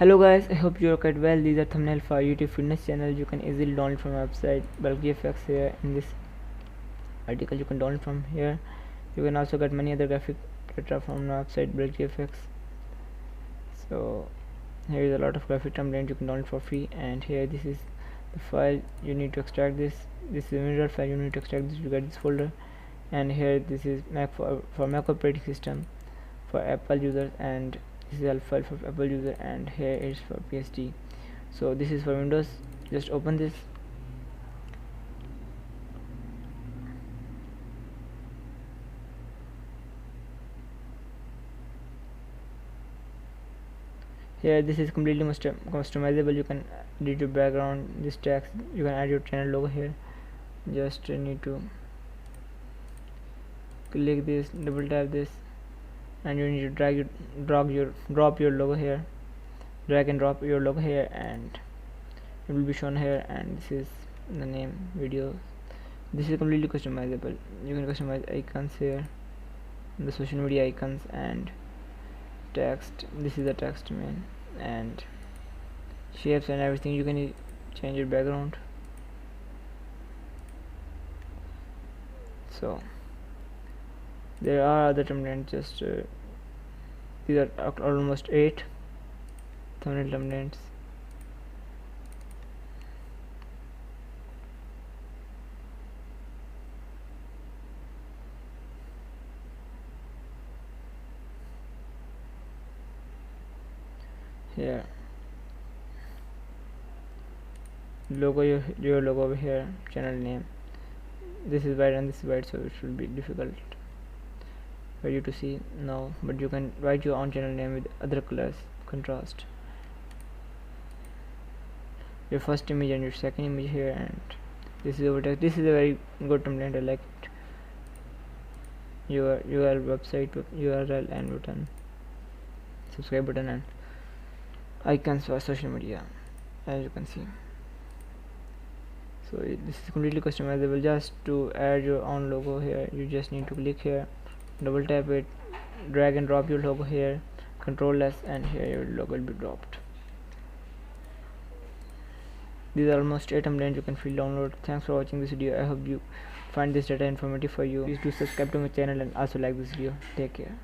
Hello guys, I hope you are quite well. These are thumbnail for YouTube fitness channel. You can easily download from our website Bulk GFX. Here in this article you can download from here. You can also get many other graphic data from our website Bulk GFX. So here is a lot of graphic template you can download for free, and here this is the file you need to extract this. This is the mirror file you need to extract this to get this folder, and here this is Mac for Mac operating system for Apple users, and this is a file for Apple user, and here is for PSD. So this is for Windows. Just open this. Here this is completely customizable. You can edit your background, this text, you can add your channel logo here. Just need to click this, double tap this, and you need to drop your logo here, drag and drop your logo here, and it will be shown here. And this is the name video. This is completely customizable. You can customize icons here, the social media icons, and text. This is the text main, and shapes and everything. You can change your background. So there are other templates. Just these are almost 8 thumbnail templates. Here logo, your logo over here, channel name. This is white and this is white, so it should be difficult for you to see now, but you can write your own channel name with other colors, contrast. Your first image and your second image here, and this is over text. This is a very good template. I like it. Your website URL and button, subscribe button, and icons for social media, as you can see. So this is completely customizable. Just to add your own logo here, you just need to click here, double tap it, drag and drop your logo here, Control S, and here your logo will be dropped. These are almost 8 templates you can free download. Thanks for watching this video. I hope you find this data informative for you. Please do subscribe to my channel and also like this video. Take care.